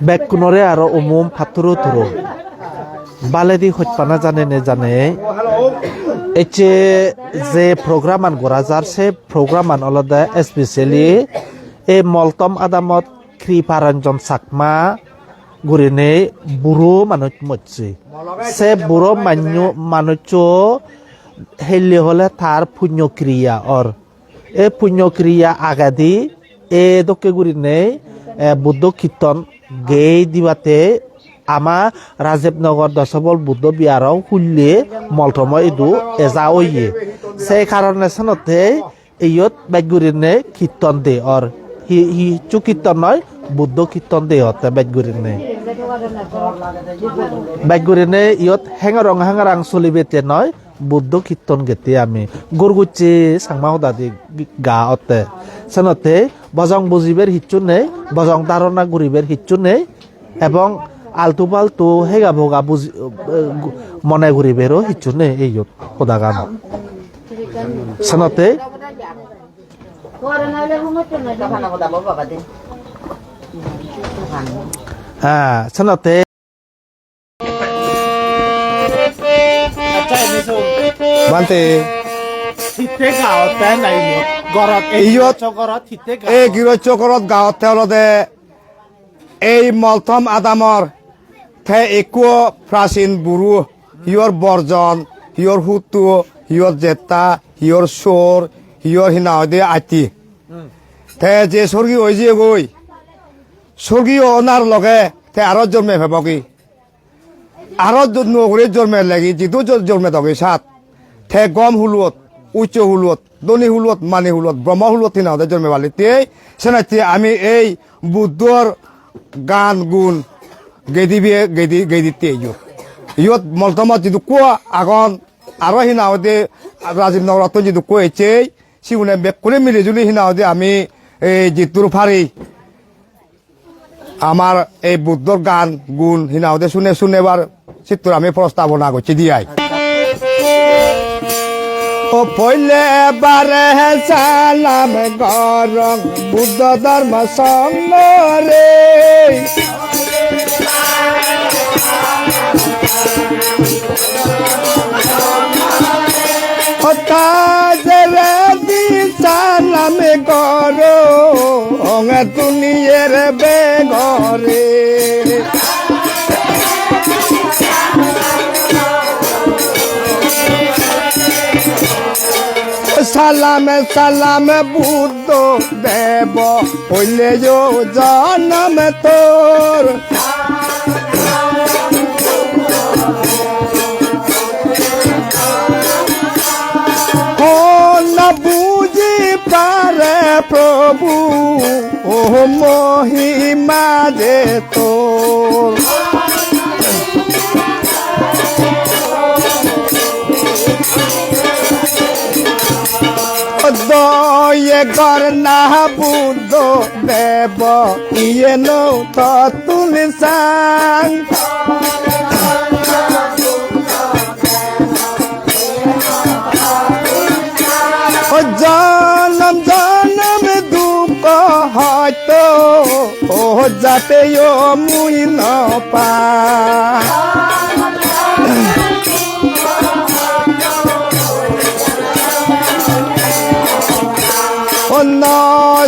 বেকুনরে আর উমুম ফাতুরো তুরো বালেদি হইপানা জানে নে জানে এচে যে প্রোগ্রাম আন গড়া যার সে প্রোগ্রাম আন আলাদা স্পেশালি এ মলতম আদামত কৃপারঞ্জন চাকমা গুরিনে বুড়ো মানুষ মরছে সে বুড়ো মানুষ হেললে হলে তার পুণ্যক্রিয়া অর এ পুণ্যক্রিয়া আগাদি এ দকে গুরিনে বুদ্ধ কীর্তন গে দিবাতে আমা রাজীবনগর দশবল বুদ্ধ বিহারাও খুললে মলটম ইদু এজা ওইয়ে সেই কারণে সানতে ইয়ত বেগুরিনে কীর্তন দে অর হিচু কীর্তন নয় বুদ্ধ কীর্তন দে হতে বেগুরিনে ইয়ত হেঙারং চলিবেতে নয় বুদ্ধ কীর্তন গেতে আমি গুরগুচি সাংমা হদাদি গা অতে সানতে বজং বুঝিবের হিচ্ছু নেই বজং ধারণা গুরিবের হিচ্ছু নেই এবং আলতু পালতু হেগা ভোগা বুঝি মনে ঘুরিবেরও হিচ্ছু নেই এই খোদাগান সানতে হ্যাঁ সানতে Bante. Thite gaot te nai gorot Iyot chokorot thite gaot. এই গিরো চকরত গাঁৱত তেওঁলোকে এই মলথম আদামৰ থে একো প্ৰাচীন বুৰু হিয়ৰ বৰ্জন হিয়ৰ সুতু হিয়ৰ জেতা হিয়ৰ চোৰ হিয়ৰ হিনাহদে আতি থে যে স্বৰ্গীয় হৈ যে গৈ স্বৰ্গীয় অনাৰ লগে থে আৰত জন্মে ভাবকি আৰত নগৰী জন্মে লাগি যিটো জন্মে থাকে সাত থে গম হুলত উচ্চ হুলত দনি হুলত মানি হুলত ব্রহ্ম হুলত হিনাহদে জন্মে পালি তে সেনাতে আমি এই বুদ্ধর গান গুণ গেদিতে ইয়ত মলতমত যিটো কোৱা আগন আৰু হিনাহদে ৰাজীৱ নগৰত যিটো কৈছে সিগুনে বেক করে মিলি জুলি হিনাহদে আমি এই যিটোৰ ফাৰি আমার এই বুদ্ধর গান গুণ হিনাহদে শুনেবার চিত্র আমি প্রস্তাবনা করছি দিয়াই ও পইলে বারে সালাম গরং বুদ্ধ ধর্ম সঙ্গরে ও তাজরে দি সালাম গরং দুনিয়ার বেগরে সালামে সালামে বুদ্ধ দেব হইলে জনম তোর না বুঝি পারে প্রভু ও মহিমা যে তোর দয়ে গর না বুদ্ধ দেব ইয়ে নৌ তুলি সাং জনম জনম দুঃখ হয়তো ও যাতে মুই ন পা ন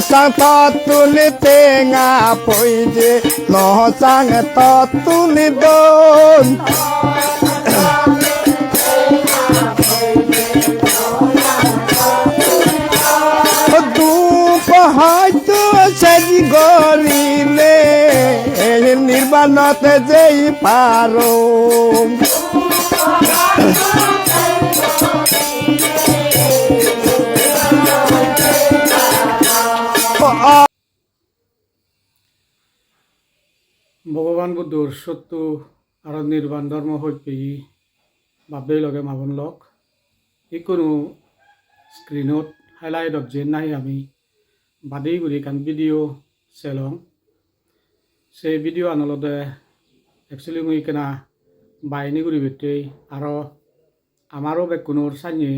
sang tuli tenga poije no sang tuli don du pahaitu saji gorile nirbanate jei paro ভগৱান বুদ্ধৰ সত্য আৰু নিৰ্বাণ ধৰ্ম সত্যি ভাবেই লগে মাবন লগ যিকোনো স্ক্ৰীণত হাইলাইটত যেন নাই আমি বাদেই কৰি কান ভিডিঅ' চেলং সেই ভিডিঅ' আনলতে একচুৱেলি মই কেনা বাইনি কৰি বেটেই আৰু আমাৰো বেকুনৰ চানিয়ে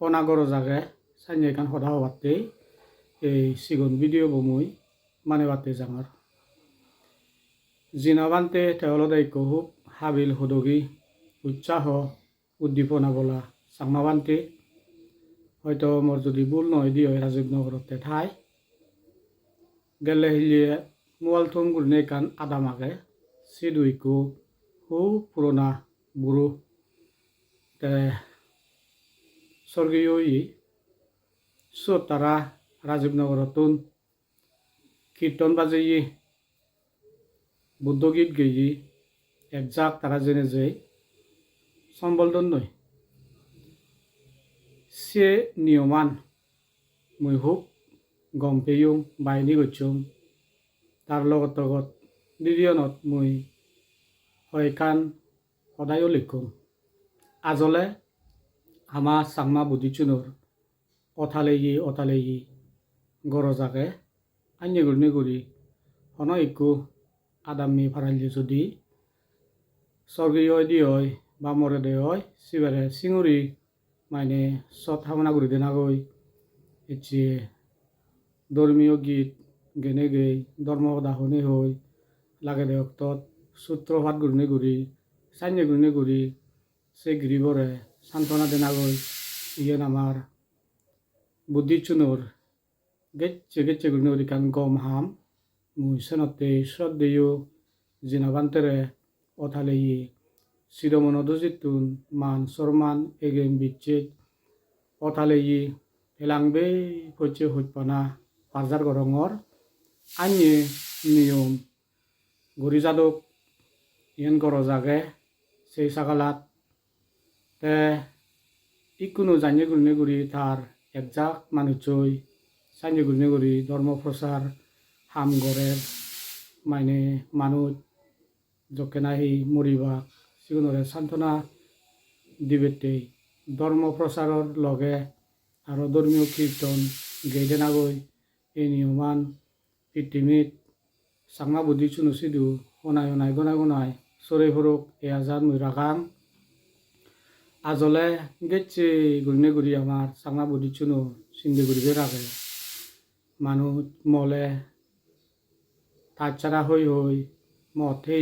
অনাগৰ জাগে চানিয়ে কান সদা হবাতেই এই চিগন ভিডিঅ' মই মানে বাতে জাঙর জিনাবান্তে তেওলদে খুব হাবিল হুদগি উৎসাহ উদ্দীপনা বলা সাংমাবান্তে হয়তো মোর যদি ভুল নয় দিয়ে রাজীবনগরতে ঠাই গেলে হিলিয়ে মোয়াল থুম গুরনে কান আদামাকে সিদুইকু হু পুরোনা বুড়ো তে স্বর্গীয় তারা রাজীবনগরতুন কীর্তন বাজেই বুদ্ধগীত গেই একজাক তারা জেনে যে সম্বলদন নয় সে নিয়মান মুই হুক গম পেয়ুং বাইনি গচ্ছুং তার লগত দ্বিতীয়নত মুই হয়কান সদায়ও লিখুং আজলে আমার চাংমা বুদ্ধিচুনৰ অথালেই গরজাকে আইনে গুরনি গুরি হন একু আদামি ফারাইলি যদি স্বর্গীয় দি হয় বা মরে দে হয় সিবারে সিঙুরি মানে সৎ হামনা গুরি দেনাগৈ এচি ধর্মীয় গীত গেনে গেই ধর্ম দাহনে হই লাগে দে অক্তত সূত্রপাত গুরনি গুরি সাইনে গুরনি গুরি সে গিরিবরে সান্ত্বনা দেনাগৈ ইয়েন আমার বুদ্ধিচুনৰ গেচ্ছে গুরনি গুরি কান গম হাম মুই সেনতে শ্রদ্ধেয় জিনাবান্তেরে অথালেই শিরমনদজিতুন মান সরমান এগেম বিচ্ছেদ অথালেই এলাংবে হচ্ছে হইপানা পারজার গরঙর আইনে নিয়ম গরি যাদক ইয়েন গরজাগে সেই সাগালাত তে ইকুনো জানিয়ে গুরনে গুরি তার একজাক মানুষই সাইনে গুরনে গুরি ধর্ম প্রচার হাম গড়ের মানে মানুষ যকে নাহি মরিবা সিগুণরে সান্ত্বনা দিবেতে ধর্ম প্রচারের লগে আর ধর্মীয় কীর্তন গেইদে নাগৈ এই নিয়মান পৃথিবীত চাংমা বুদ্ধিচুনো সিধু অনাই গনাই সরে হরক এ আজাদ মুই রাখাং আজলে গেছে গুরনে গুরি আমার চাংমা বুদ্ধিচুনো সিন্ধে গুরিবে রাখে মানুষ মলে তাছাড়া হই মথে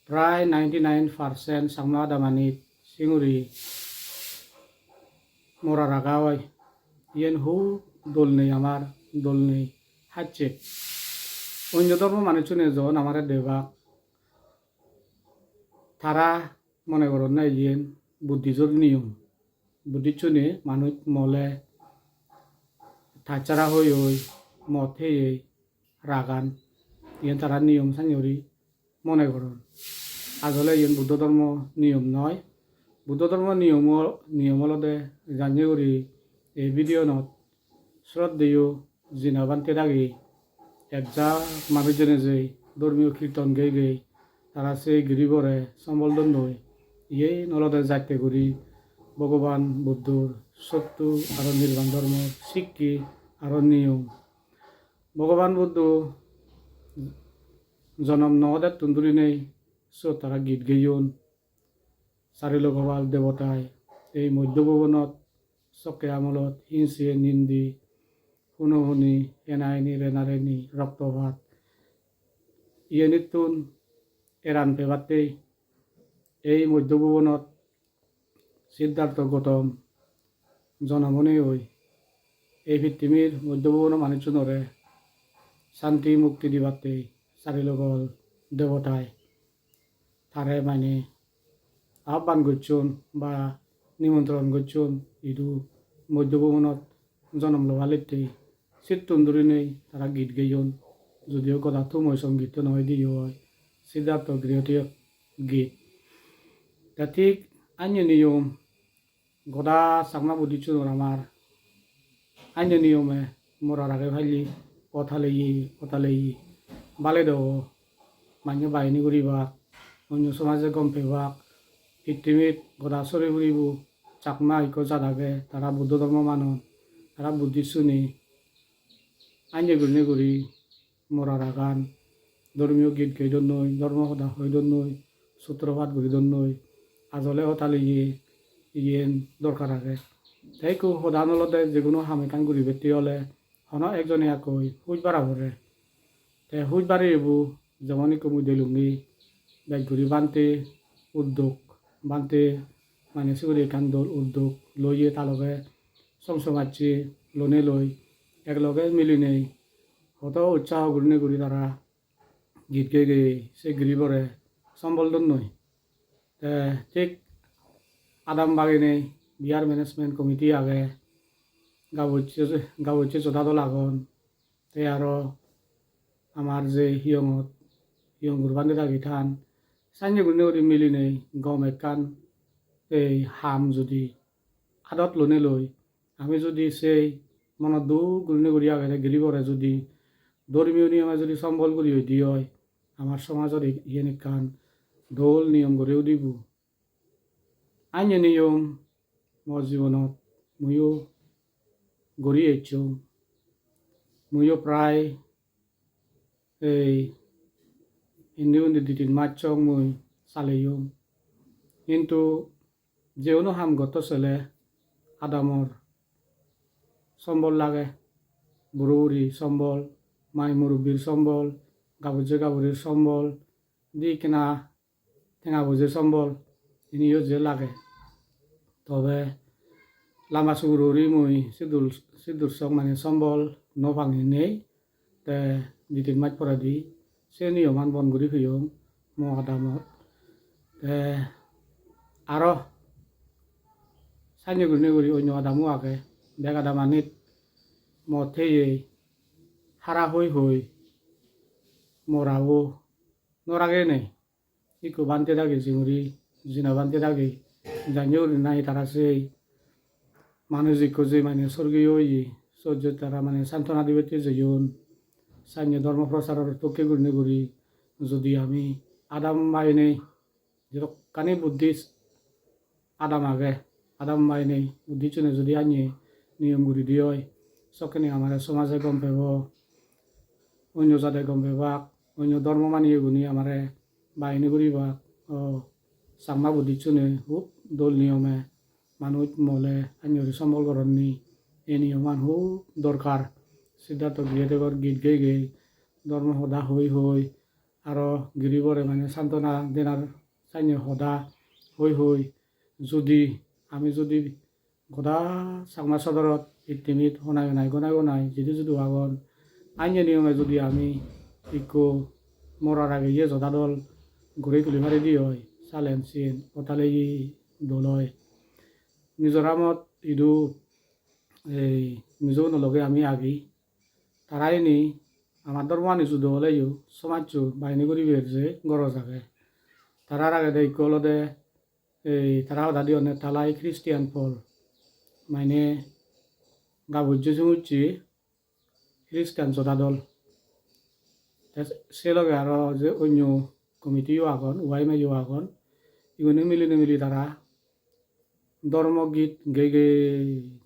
প্রায় 99% চাংমা দামানিত সিঙুরি মরা রাখা হয় ইয়েন হু দল নেই আমার দল নেই হাচ্ছে অন্য ধর্ম মানুষজনে জন আমার দেবা তারা মনে করেন না ইয়েন বুদ্ধিজোর নিয়ম বুদ্ধিচুনে মানুষ মলে তাছাড়া হই মথে রাগান ইয়েন তারা নিয়ম সাইরি মনে করেন আসলে ইয়েন বুদ্ধ ধর্ম নিয়ম নয় বুদ্ধ ধর্ম নিয়ম হলদে জানিয়ে করি এই ভিডিও নত শ্রদ্ধেয় জিনাবান্তে দাগি একজা মানুষজনে যে ধর্মীয় কীর্তন গেই তারা সেই গিরিবরে সম্বলদন নই ইয়ে নলদে যাইতে করি ভগবান বুদ্ধর সত্য আর নির্বাণ ধর্ম শিক্ষি আর নিয়ম ভগবান বুদ্ধ জনম নদের তুন্দুরি নেই তারা গীত গেয়ন চারিলোকবাল দেবতায় এই মধ্যভুবনত চকে আমলত হিংসে নিন্দি শুনি এনাইনি রেনারেনি রক্তপাত ইয়েনিতুন এরান পেবাতেই এই মধ্যভুবনত সিদ্ধার্থ গৌতম জনমনে হই এই পৃথিবীর মধ্যভুবন মানুষজনরে শান্তি মুক্তি দিবাতেই চারিলোকল দেবতায় তারে মানে আহ্বান করছুন বা নিমন্ত্রণ করছুন ইদু মধ্যভুবনত জনম লবালিতে চিত্তন্দুরি নেই তারা গীত গেয়ন যদিও কথা তুময় সঙ্গীত নয় দিয়ে হয় সিদ্ধার্থ গৃহতীয় গীত তা ঠিক আইন নিয়ম গদা চাংমা বুদ্ধিচুনোর আমার আইন নিয়মে মরার আগে ভাইলি কথালেই বালে দেব মানে বাহিনী করিবা অন্য সমাজে গম পেবা পৃথিবীত গদা চরে ফুরিব চাকমা ঐক্য জাদাগে তারা বুদ্ধ ধর্ম মানুষ তারা বুদ্ধিচুনি আইনে গুণে করি মরার আগান ধর্মীয় গীত গেইদন নই ধর্ম সদা হইদন নই সূত্রপাত গরিদন নই আজলে হতালে ইয়েন দরকার আগে তাইকো সদানলতে যিকোনো হামেকান ঘুরি বেটি হলে হনো একজনে একই হুজ বাড়াবরে তে হুজ বাড়ি এবু যেমন কমু দিলুঙ্গি ব্যাগ ঘুরি বানতে উদ্যোগ বানতে মানে সিগুরি এখান দল উদ্যোগ লইয়ে তালকে সমসমাচ্ছি লোনে লই একলগে মিলি নেই হত উৎসাহ গুণে গুড়ি তারা গীত গে গে সে গিরিবরে সম্বল দন নই ঠিক আদাম বাগিনে বিয়ার ম্যানেজমেন্ট কমিটি আগে গাবচ্ছে জোদাদল আগন তে আরো আমার যে হিয়ং গুরবান্ধে থাকি থান সাইনে গুণে গুড়ি মিলি নেই গম একান এই হাম যদি আদত লোনে লই আমি যদি সেই মনত দু গুণে গুড়ি আগে গিরিবরে যদি ধর্মীয় নিয়মে যদি সম্বল করি দি হয় আমার সমাজত ইয়ে কান দোল নিয়ম গড়েও দিব আইনে নিয়ম মোর জীবনত ময়ো গড়ি আহিছো ময়ো প্রায় এই হিন্দি উন্দি দিন মাছং মই চালেইম কিন্তু যেওনো হাম গত ছেলে আদামর সম্বল লাগে বুড়ো বুড়ি সম্বল মাই মুরব্বীর সম্বল গাবুরির সম্বল দি কেনা ঠেঙা বুঝে সম্বল ইনিও যে লাগে তবে লামা সুগুরি মুই সিদুর সং মানে সম্বল ন ভাঙি নেই তে দিদিন মাছ পড়া দি সে নিয়মান বন ঘুরি ফিয়ম ম আদামত তে আরো সাইনে গুনে গুরি অন্য আদামও আগে বেগ আদামানিত মথেয়ে হারা হই মরাবো নরাগে নেই ইকো বানতে থাকে জিমুরি জিনা বানতে থাকে জানিও নাই তারা সেই মানুষ ইকো যে মানে স্বর্গীয় সহ্য তারা মানে সান্ত্বনা দিবতে যেন সাইন্য ধর্ম প্রচারের তোকে গুণে গুড়ি যদি আমি আদাম মাইনে যেটা কানে বুদ্ধি আদাম আগে আদাম মাইনে বুদ্ধি চুনে যদি আনিয়ে নিয়ম গুড়ি দিয়ে সকেনে আমার সমাজে গম পাব অন্য জাতে গম পাবাক অন্য ধর্ম মানিয়ে গুণি আমার বাহিনী করিবা চাংমা বুদ্ধি চুনে খুব দোল নিয়মে মানুষ মলে আনিয়রি সম্বল করণনি এই নিয়মান খুব দরকার সিদ্ধার্থ গৃহদেবর গীত গে গে ধর্ম সদা হই আরো গিরিবরে মানে সান্ত্বনা দেনার চাইনে সদা হই যদি আমি যদি গদা চাংমা সদরত ইতিমিত গনাই যদি আগন আইনে নিয়মে যদি আমি ইকো মরার আগে ইয়ে জদাদল ঘুরে তুলি মারি দি হয় চালেন চিন পতালে দল হয় মিজোরামত ইদু এই মিজো নলগে আমি আগি তারাই নি আমার ধর্মানি যুদ্ধ হলেও সমাজ বাহিনী করি বেরছে গরজ আগে তারার আগে দেয় কলদে এই তারা দাদি অনেক তালাই খ্রিস্টিয়ান ফল মানে গাবুজ্য চুমুচ্ছি খ্রিস্টান জদাদল সে লগে আরো যে অন্য কমিটিও আগন ওয়াই মাইও আগন ইগুনে মিলি তারা ধর্মগীত গে গে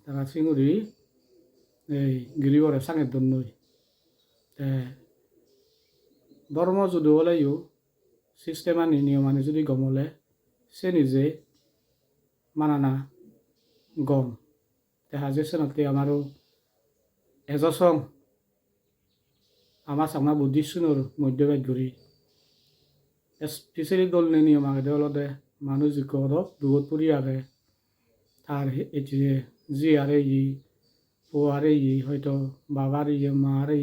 তারা সিঙুরি এই গিরিবরে সাঙের দন্নই ধর্ম যদি হলেও সিস্টেম আনি নিয়ম আনি যদি গমলে সে নিজে মানানা গম দেখা যে সেনতে আমারও এজসং আমার চাংমা বুদ্ধি চুনোর মধ্যবাদ ঘুরি স্পেচিয়েলি দল নিয়ম আগে দেওয়ালতে মানুষ যিকো দুগত পৰি আগে তার এটিয়ে জি আরে ও আরে হয়তো বাবার মা আরে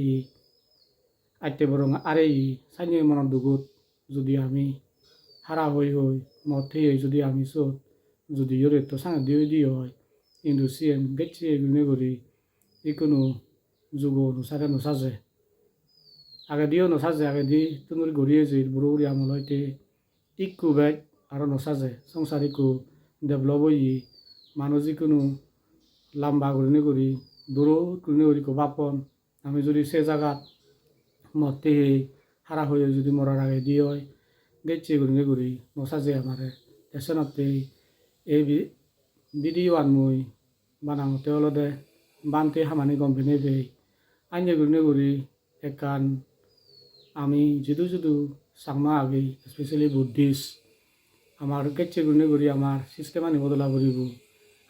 আইতে বরং আরে সাইনে মনত দুগুত যদি আমি হারা হই মতে যদি আমি চোট যদি ইয়রে তো সাঙে দিয়ে হয় কিন্তু সিএম গেছে গুনে করি যিকোনো যুগ অনুসারে নসাজে আগে দিও নসাজে আগে দি তুমি গড়িয়ে যে বুড়ো বুড়ি আমল হইতে ইকু বেগ আর নসাজে সংসার ইকু ডেভেলপ হই মানুষ যিকোনো লাম্বা গুনে করি দূর গুনে করি বাপন আমি যদি সে জায়গাত মতে হারা হয়ে যদি মরার আগে দিয়ে হয় গেছে গুনে করি নসাজে আমারে তেসনতে এই ভিডিও আনমুই বানাওতে হলদে বানতে হামানি গম্পিনে বে আইনে গুনে করি একান আমি যদু চাংমা আগে স্পেচিয়েলি বুদ্ধিষ্ট আমার গেছে গুনে করি আমার সিস্টেম আনি বদলা করিব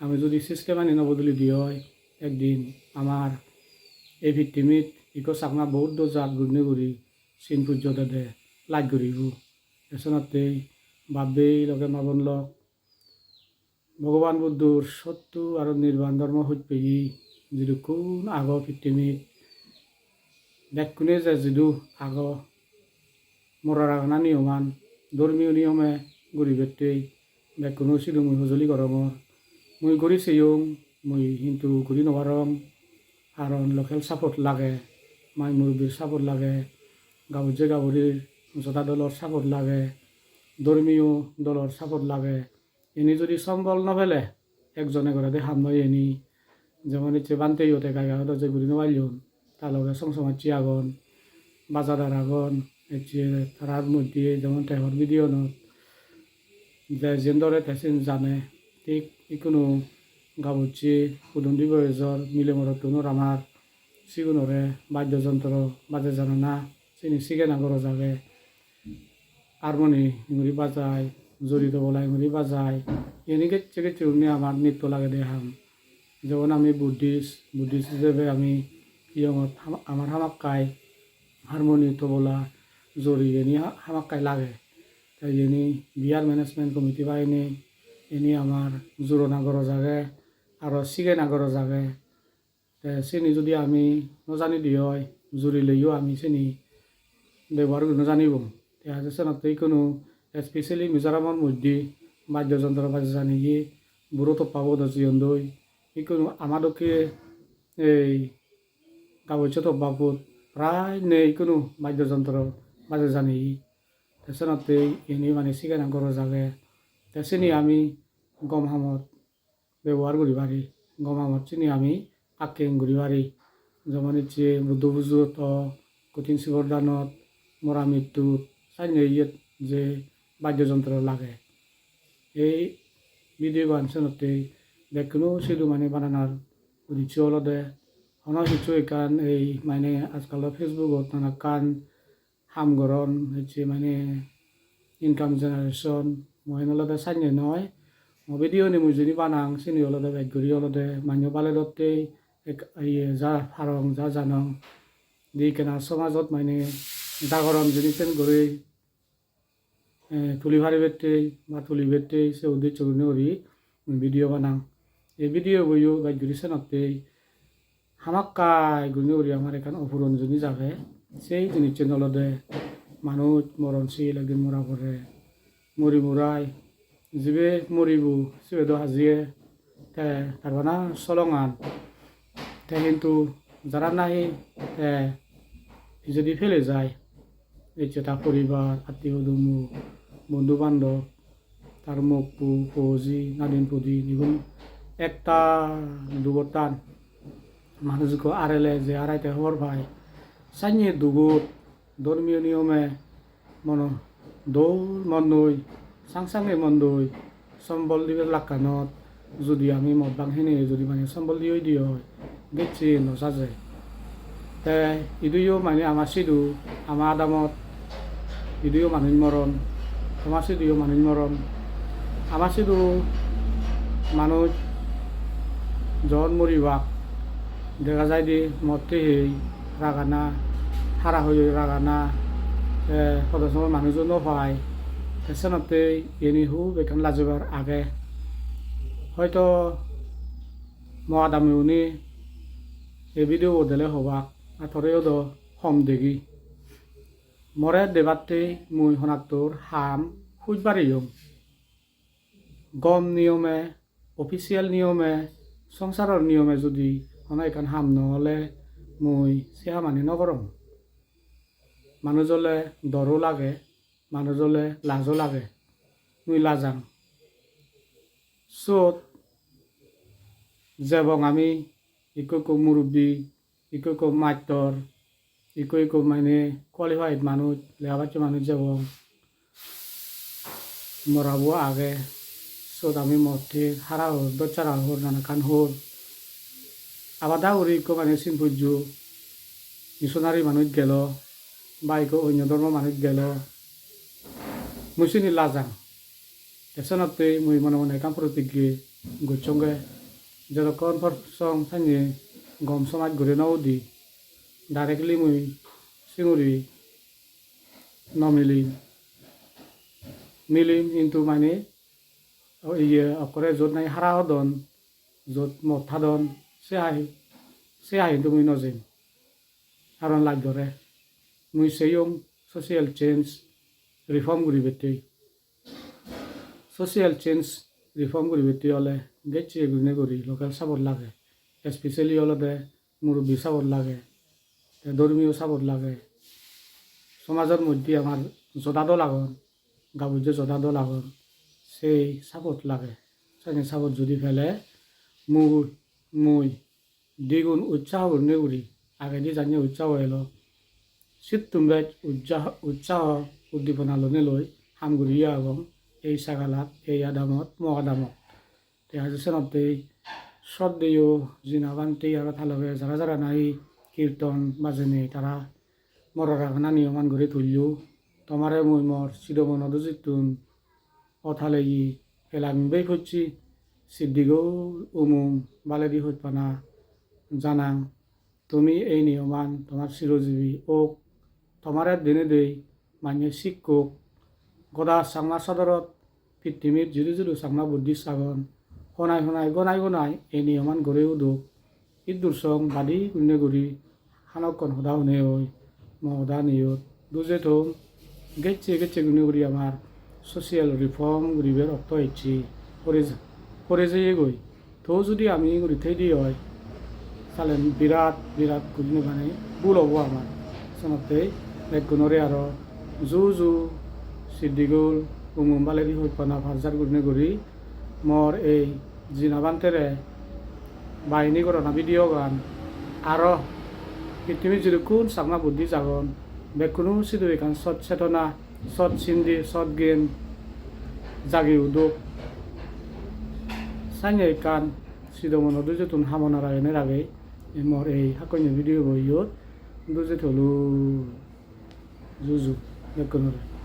আমি যদি সিস্টেম আনি নবদলি দিয়ে হয় একদিন আমার এই ভিত্তিমিত ইকো চাকমা বহুত দজাত গুণে গুৰি চিন পূৰ্য দে লাইট গুৰিব এচনতে বাবেই লগে মাবন লগ ভগৱান বুদ্ধৰ সত্য আৰু নিৰ্বাণ ধৰ্ম সত্যি যিটো কোন আগৰ ভিত্তিমিত বেকুনে যে যিটো আগৰ মৰাৰ আগনা নিয়মান ধৰ্মীয় নিয়মে গুৰি বেটেই বেকুনো চিলো মই সঁজুলি গৰমৰ মই গুৰি চেয়ং মই কিন্তু গুৰি নবাৰম কাৰণ লোকেল চাপৰ্ট লাগে মাই মুৰব্বীৰ চাপৰ্ট লাগে গাঁৱত গাঁৱৰীৰ জোতা দলৰ চাপৰ্ট লাগে ধৰ্মীয় দলৰ চাপৰ্ট লাগে এনে যদি সম্বল নভেলে একজনে ঘৰতে হাম নয় এনি যেমন ইচ্ছে বানতেই হতে গাঁৱত যে ঘুরি নবাইলুন তার লগে সংসমাচ্ছি আগন বাজাদার আগন ইচ্ছে তার মধ্যে যেমন তেহর ভিডিও নত যে যেন্দরে তেসিন জানে ঠিক ইকোনো গাবুচি উদন্দি বয়সর মিলে মরতুনোর আমার সিগুনরে বাদ্যযন্ত্র বাজে জানে না চিনি শিখে না করো যাবে হারমোনি ইংরি বাজায় জড়িত বলা ইংরি বাজায় এনে গেছে গেছে উনি আমার নৃত্য লাগে দেখাম যেমন আমি বুদ্ধিস্ট হিসেবে আমি ইয়ঙত আমার হামাক্কাই হারমোনি তবলা জড়ি এনে হামাক্কাই লাগে তাই এনে বিয়ার ম্যানেজমেন্ট কমিটি বা এনে আমার জোরো নাগর জাগে আৰু শিগে নাগর জাগে চিনি যদি আমি নজানি দি হয় জুৰি লৈও আমি চিনি ব্যৱহাৰ কৰিব নজানিব তেচনতে কোনো স্পেচিয়েলি মিজোৰামৰ মধ্যে বাদ্যযন্ত্ৰ বাজে জানি বুড়ো পাব দজিয়ন দই কোনো আমাদকে এই গাবৈছে তব্বাপুত প্ৰায় নেই কোনো বাদ্যযন্ত্ৰ বাজে জানি তেচনতে এনে মানে শিগে নাগর জাগে চিনি আমি গম হামত ব্যবহার করি পারি গম হামত চিনি আমি আকেং করি পারি যেমন ইচ্ছে বুদ্ধ পুজোত কঠিন শিবরদানত মরা মৃত্যুত চাইনে ইয়েত যে বাদ্যযন্ত্র লাগে এই ভিডিও বানচনতে দেখনো সিধু মানে বানানার উদিচ্ছ অলদে হন কিছু একান এই মানে আজকাল ফেসবুকত নানা কান হামগরণ হচ্ছে মানে ইনকাম জেনারেশন মহিন অলদে চাইনে নয় ভিডিও নি মুজুনি বানাং চিনি অলদে বেগুৰি অলদে মানুহ পালে দতে যা ফাৰং যা জানং দি কেনা সমাজত মানে জাগৰণ যদি তেন কৰি তুলি ভাৰি বেটে বা তুলি বেটে সে উদ্দেশ্য কৰি ভিডিও বানাং এই ভিডিও বইও বেগুৰি চেনতে হামাক্কাই গুণি কৰি আমাৰ এখন অফুৰঞ্জনী যাবে সেই জিনিস অলদে মানুহ মৰণশীল একদিন মৰা পৰে মৰি মৰাই যিবে মরিব সিবেদ হাজিয়ে তারবানা চলঙান কিন্তু যারা নাহি যদি ফেলে যায় এই যে তার পরিবার আত্মীয় দুমু বন্ধু বান্ধব তার মুখপু ফৌজি নাদিন পুদি নিগুন একটা দুগটান মানুষকে আড়ালে যে আড়াইতে হওয়ার ভাই সাইনে দুগুট ধর্মীয় নিয়মে দৌল মন্দই সাংসাংগে মন্দই সম্বল দিবে লাকানত যদি আমি মদ বাংহিনে যদি মানে সম্বল দিয়ে দিয়ে হয় গেছে নসাজে তে ইদুইও মানে আমার সিধু আমার আদামত ইদুইও মানুষ মরণ আমার সিধুও মানুষ মরণ আমার সিধু মানুষ জন মরিবাক দেখা যায় দি মদতে হেই রাগানা হারা হয়ে রাগানা সদস্য মানুষজনও পায় তেচনতে এনিহু বেকান লাজবার আগে হয়তো মহাদামি উনি এই ভিডিও দিলে হবাক আথরেও দ হম দেখি মরে দেবাতে মুই হনাক্তর হাম খুঁজবারিয়ম গম নিয়মে অফিসিয়াল নিয়মে সংসারের নিয়মে যদি হনা এখান হাম নহলে মুই সেহা মানি নকরম মানুষজলে ডরও লাগে মানুষজলে লাজও লাগে মুই লাজাং চোত যেবং আমি ইকো মুরব্বী ইকো মাইতর ইকো মানে কোয়ালিফাইড মানুষ লেখাবাচ্চা মানুষ যেবং মরাবো আগে চোত আমি মরতে হারা হর দরচারা হর নানাখান হর আবার দাউরি ইকো মানে চিনপুর্য মিশনারি মানুষ গেল বা ইকো অন্য ধর্ম মানুষ গেল মুসিনি লাজাং এসনতে মুই মনে মনে কাম প্রতিজ্ঞে গুচ্ছঙ্গে যেরকম সং সাইনে গম সমাজ ঘুরে নাও দি ডাইরেক্টলি মুই সিঙুরি নমিলিম মিলিম কিন্তু মানে অকরে য'ত নাই হাৰা সদন য'ত মদ থাদন সে কিন্তু মুই নজিম কাৰণ লাগ ধৰে মুই চেয়ং ছ'চিয়েল চেঞ্জ ৰিফৰ্ম কৰি বেটেই ছ'চিয়েল চেঞ্জ ৰিফৰ্ম কৰি বেটেই হ'লে গেছে গুণে কৰি লোকেল চাবত লাগে স্পেচিয়েলি অলপতে মুৰব্বী চাবত লাগে ধৰ্মীয় চাবত লাগে সমাজৰ মধ্যে আমাৰ জোতাদো লাগন গাঁৱত যে জোতাদো লাগন সেই চাবত লাগে চাগে চাবত যদি ফেলে মুই দ্বিগুণ উৎসাহ গুণে কৰি আগেদি জানি উৎসাহ এলো চিত্তুম্বাই উৎসাহ উদ্দীপনা লনে লৈ হামগুৰিয়া আগম এই ছাগালাত এই আদামত মহাদামত আজি চনতেই শ্রদ্ধেয় জিনাবান্তি আর থালবে যারা নাই কীর্তন বাজেনি তারা মরারাখানা নিয়মান করে তুলিও তোমারে মই মর চিরমনদ জিতুন অথালেই এলামিবাই ফুটছি সিদ্দিগৌ উমুম বালেদি হইপানা জানাং তুমি এই নিয়মান তোমার চিরজীবী ওক তোমারে দিনে দেই মানে শিক্ষক গদা চাংমা সদরত পৃথিবীর জুদু জুদু চাংমা বুদ্ধি সাগন হনাই গনাই এই নিয়মান গড়েও দুখ ইদুর সং বাদি গুণে গুড়ি হানকন সদা শুনে হই মহদা নিয়ত দুজে থম গেছে গুণে গুড়ি আমার ছ'চিয়েল রিফর্ম গুড়িবে রক্ত ইচ্ছি করে যেয়ে গই তো যদি আমি গুড়ি থৈ দি হয় তাহলে বিরাট গুণে মানে ভুল হব আমার চনতে এক গুণরে আর জু সিদ্দিগুল উমুম বালেদি হইপানা ভারজার গুণে গুড়ি মর এই জিনাবান্তেরে বাহিনী করোনা ভিডিও গান আরো পৃথিবীর যদি কোন চাংমা বুদ্ধি জাগন বে কোনো সিধু এখান সৎ চেতনা সৎ চিন্দি সৎ জ্ঞান জাগি উদক সাইনে কান সিধু মনো দুজে তুন হামনা রায়নের আগে মর এই হাকইনি ভিডিও বইয়ত দুজে থলু জুজু বেকুনরে